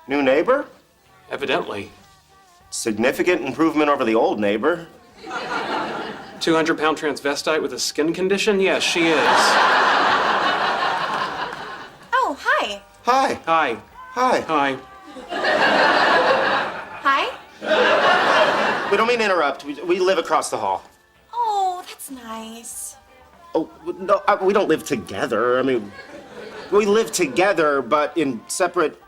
New neighbor? Evidently. Significant improvement over the old neighbor. 200-pound transvestite with a skin condition? Yes, she is. Oh, hi. Hi. Hi. Hi. Hi. Hi? We don't mean to interrupt. We live across the hall. Oh, that's nice. Oh, no, we don't live together. I mean, we live together, but in separate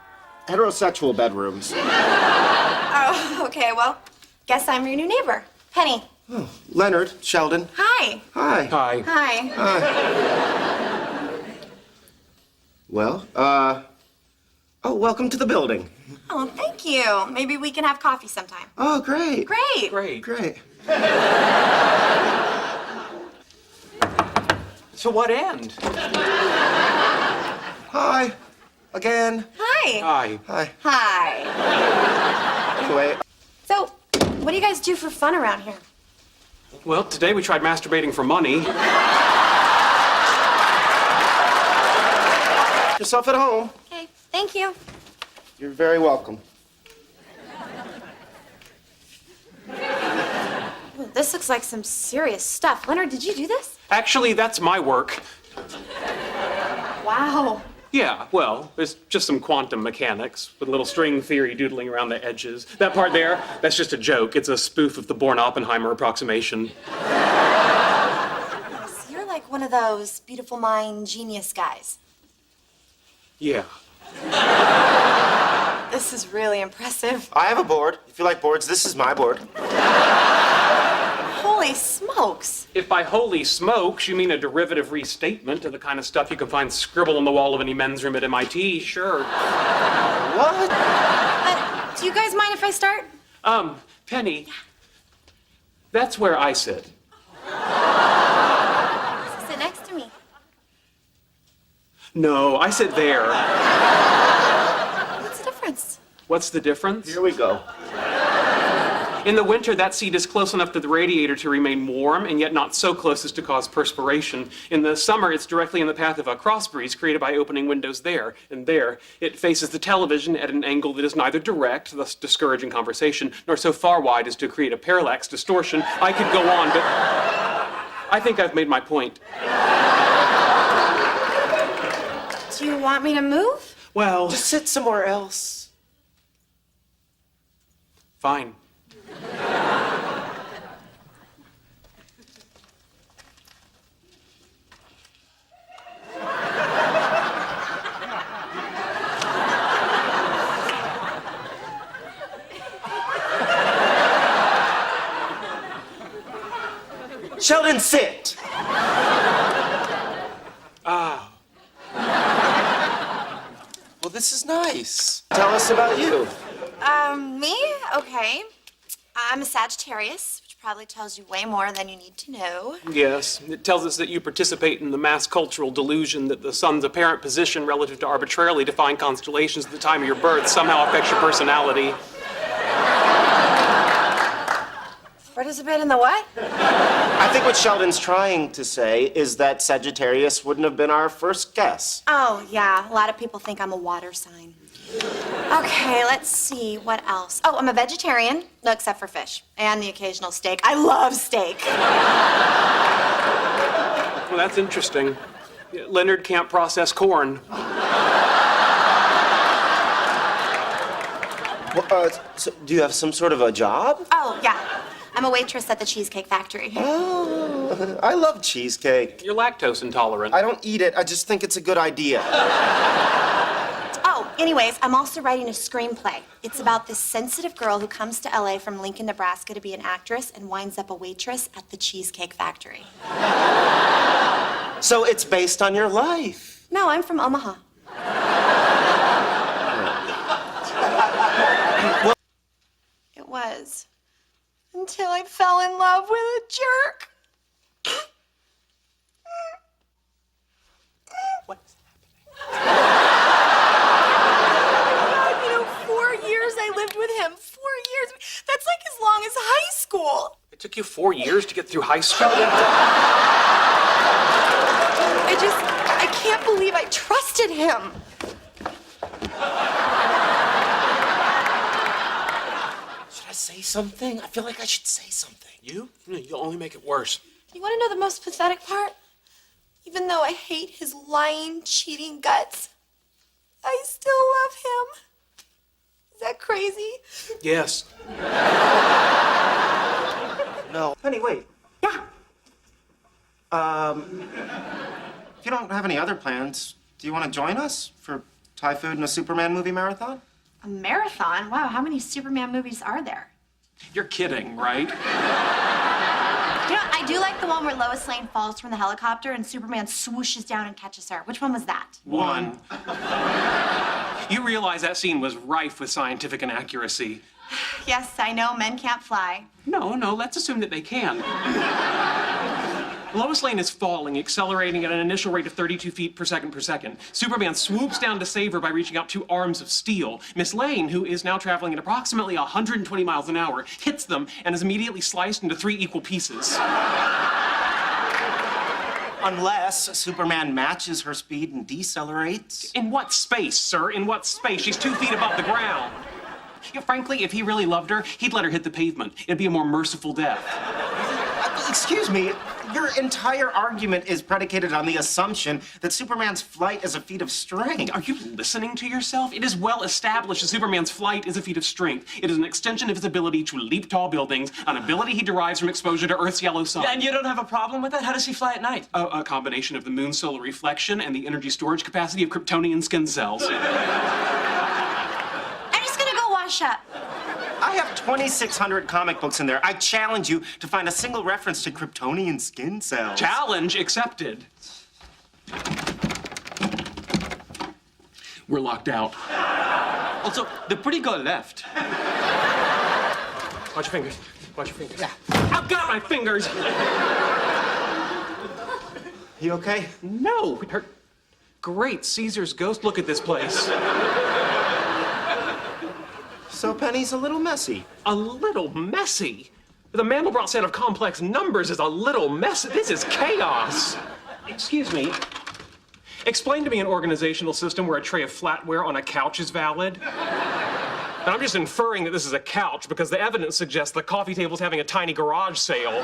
heterosexual bedrooms. Oh, okay, well, guess I'm your new neighbor, Penny. Oh, Leonard, Sheldon. Hi. Hi. Hi. Hi. Hi. Well, welcome to the building. Oh, thank you. Maybe we can have coffee sometime. Oh, great. Great. Great. Great. To what end? Hi. Again. Hi. Hi. Hi. Hi. Anyway, So, what do you guys do for fun around here? Well, today we tried masturbating for money. yourself at home. Okay, thank you. You're very welcome. Ooh, this looks like some serious stuff. Leonard, did you do this? Actually, that's my work. Wow. Yeah, well, there's just some quantum mechanics with a little string theory doodling around the edges. That part there, that's just a joke. It's a spoof of the Born-Oppenheimer approximation. So you're like one of those beautiful mind genius guys. Yeah. This is really impressive. I have a board. If you like boards, this is my board. Holy smokes. If by holy smokes you mean a derivative restatement of the kind of stuff you can find scribbled on the wall of any men's room at MIT, sure. What? Do you guys mind if I start? Penny, that's where I sit. Sit next to me. No, I sit there. What's the difference? What's the difference? Here we go. In the winter, that seat is close enough to the radiator to remain warm and yet not so close as to cause perspiration. In the summer, it's directly in the path of a cross breeze created by opening windows there. And there, it faces the television at an angle that is neither direct, thus discouraging conversation, nor so far wide as to create a parallax distortion. I could go on, but I think I've made my point. Do you want me to move? Well, Just sit somewhere else. fine. Sheldon, sit. Ah. Well, this is nice. Tell us about you. Me? Okay. I'm a Sagittarius, which probably tells you way more than you need to know. Yes, it tells us that you participate in the mass cultural delusion that the sun's apparent position relative to arbitrarily defined constellations at the time of your birth somehow affects your personality. Participate in the what? I think what Sheldon's trying to say is that Sagittarius wouldn't have been our first guess. Oh, yeah. A lot of people think I'm a water sign. Okay, let's see. What else? Oh, I'm a vegetarian, no, except for fish and the occasional steak. I love steak. Well, that's interesting. Leonard can't process corn. Well, so do you have some sort of a job? Oh, yeah. I'm a waitress at the Cheesecake Factory. Oh, I love cheesecake. You're lactose intolerant. I don't eat it. I just think it's a good idea. Oh, anyways, I'm also writing a screenplay. It's about this sensitive girl who comes to LA from Lincoln, Nebraska to be an actress and winds up a waitress at the Cheesecake Factory. So it's based on your life. No, I'm from Omaha. It was. Until I fell in love with a jerk. What's God, 4 years I lived with him. 4 years. That's like as long as high school. It took you 4 years to get through high school? I can't believe I trusted him. say something? I feel like I should say something. You? You'll only make it worse. You want to know the most pathetic part? Even though I hate his lying, cheating guts, I still love him. Is that crazy? Yes. No. Penny, wait. Yeah. If you don't have any other plans, do you want to join us for Thai food and a Superman movie marathon? A marathon? Wow, how many Superman movies are there? You're kidding, right? You know, I do like the one where Lois Lane falls from the helicopter and Superman swooshes down and catches her. Which one was that? One. You realize that scene was rife with scientific inaccuracy. Yes, I know men can't fly. No, let's assume that they can. Lois Lane is falling, accelerating at an initial rate of 32 feet per second. Superman swoops down to save her by reaching out two arms of steel. Miss Lane, who is now traveling at approximately 120 miles an hour, hits them and is immediately sliced into 3 equal pieces. Unless Superman matches her speed and decelerates. In what space, sir? In what space? She's 2 feet above the ground. Yeah, frankly, if he really loved her, he'd let her hit the pavement. It'd be a more merciful death. Excuse me, your entire argument is predicated on the assumption that Superman's flight is a feat of strength. Are you listening to yourself? It is well established that Superman's flight is a feat of strength. It is an extension of his ability to leap tall buildings, an ability he derives from exposure to Earth's yellow sun. And you don't have a problem with that? How does he fly at night? A combination of the moon's solar reflection and the energy storage capacity of Kryptonian skin cells. I'm just gonna go wash up. I have 2,600 comic books in there. I challenge you to find a single reference to Kryptonian skin cells. Challenge accepted. We're locked out. Also, the pretty girl left. Watch your fingers. Watch your fingers. Yeah. I've got my fingers! You okay? No, it hurt. Great, Caesar's ghost. Look at this place. So Penny's a little messy. A little messy? The Mandelbrot set of complex numbers is a little messy. This is chaos. Excuse me. Explain to me an organizational system where a tray of flatware on a couch is valid. And I'm just inferring that this is a couch because the evidence suggests the coffee table's having a tiny garage sale.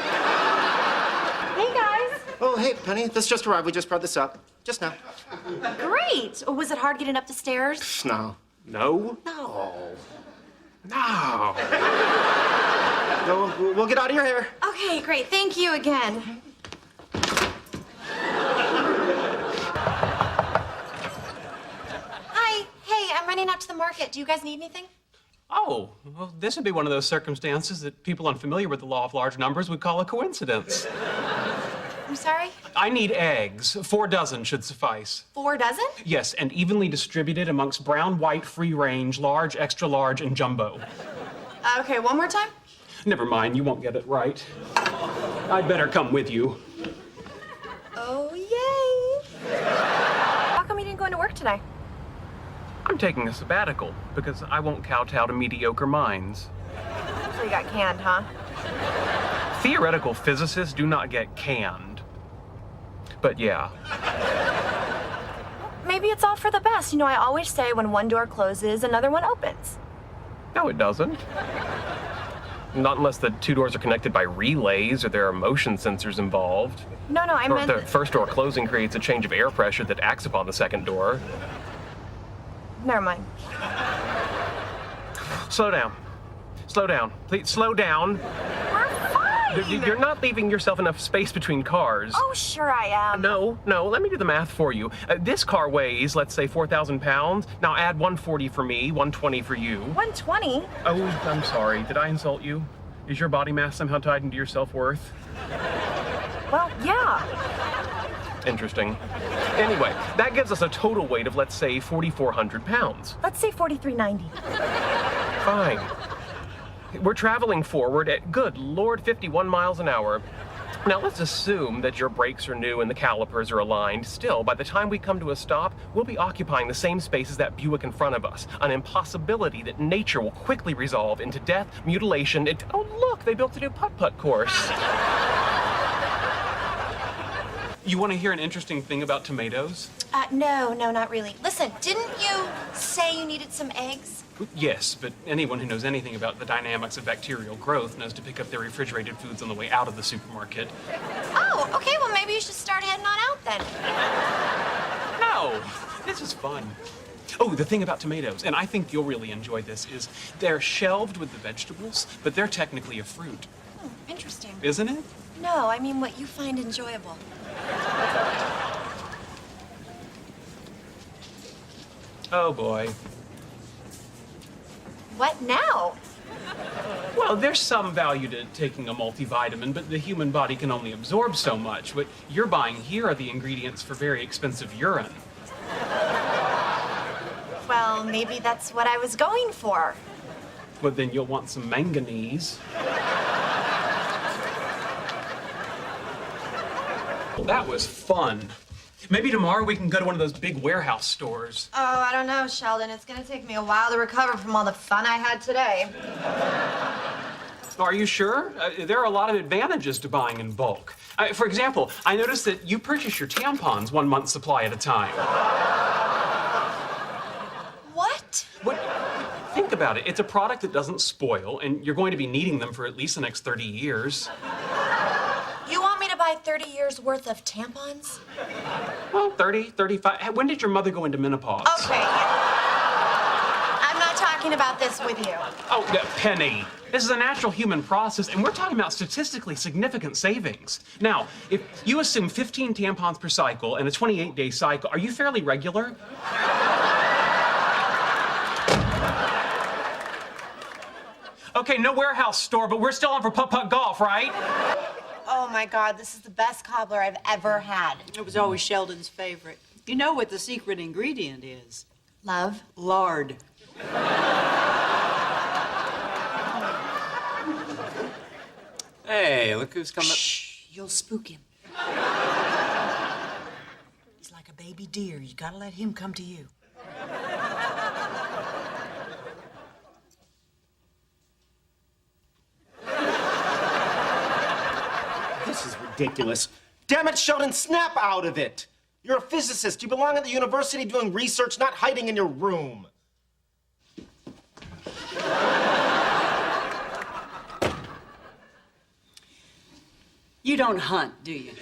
Hey, guys. Oh, hey, Penny, this just arrived. We just brought this up. Just now. Great. Was it hard getting up the stairs? No. No? No. No. No, we'll get out of your hair. Okay, great. Thank you again. Hi. Hey, I'm running out to the market. Do you guys need anything? Oh, well, this would be one of those circumstances that people unfamiliar with the law of large numbers would call a coincidence. I'm sorry? I need eggs. 4 dozen should suffice. 4 dozen? Yes, and evenly distributed amongst brown, white, free range, large, extra large, and jumbo. Okay, one more time. Never mind, you won't get it right. I'd better come with you. Oh, yay. How come you didn't go into work today? I'm taking a sabbatical because I won't kowtow to mediocre minds. So you got canned, huh? Theoretical physicists do not get canned. But yeah. Maybe it's all for the best. You know, I always say when one door closes, another one opens. No, it doesn't. Not unless the 2 doors are connected by relays or there are motion sensors involved. No, I Or meant... if the first door closing creates a change of air pressure that acts upon the second door. Never mind. Slow down. Slow down. Please, slow down. We're fine. You're not leaving yourself enough space between cars. Oh, sure I am. No, let me do the math for you. This car weighs, let's say, 4,000 pounds. Now add 140 for me, 120 for you. 120? Oh, I'm sorry. Did I insult you? Is your body mass somehow tied into your self-worth? Well, yeah. Interesting. Anyway, that gives us a total weight of, let's say, 4,400 pounds. Let's say 4,390. Fine. We're traveling forward at, good Lord, 51 miles an hour. Now, let's assume that your brakes are new and the calipers are aligned. Still, by the time we come to a stop, we'll be occupying the same space as that Buick in front of us. An impossibility that nature will quickly resolve into death, mutilation, oh, look, they built a new putt-putt course. You want to hear an interesting thing about tomatoes? No, not really. Listen, didn't you say you needed some eggs? Yes, but anyone who knows anything about the dynamics of bacterial growth knows to pick up their refrigerated foods on the way out of the supermarket. Oh, okay, well, maybe you should start heading on out then. No, this is fun. Oh, the thing about tomatoes, and I think you'll really enjoy this, is they're shelved with the vegetables, but they're technically a fruit. Interesting. Isn't it? No, I mean what you find enjoyable. Oh, boy. What now? Well, there's some value to taking a multivitamin, but the human body can only absorb so much. What you're buying here are the ingredients for very expensive urine. Well, maybe that's what I was going for. But then you'll want some manganese. Well, that was fun. Maybe tomorrow we can go to one of those big warehouse stores. Oh, I don't know, Sheldon. It's gonna take me a while to recover from all the fun I had today. Are you sure? There are a lot of advantages to buying in bulk. For example, I noticed that you purchase your tampons 1 month's supply at a time. What? What? Think about it. It's a product that doesn't spoil, and you're going to be needing them for at least the next 30 years. You want me to buy 30 years worth of tampons? Well, 30, 35. When did your mother go into menopause? Okay. I'm not talking about this with you. Oh, Penny. This is a natural human process, and we're talking about statistically significant savings. Now, if you assume 15 tampons per cycle and a 28-day cycle, are you fairly regular? Okay, no warehouse store, but we're still on for putt-putt golf, right? Oh my God, this is the best cobbler I've ever had. It was always Sheldon's favorite. You know what the secret ingredient is? Love? Lard. Hey, look who's coming. Shh, you'll spook him. He's like a baby deer. You gotta let him come to you. This is ridiculous. Damn it, Sheldon, snap out of it. You're a physicist. You belong at the university doing research, not hiding in your room. You don't hunt, do you?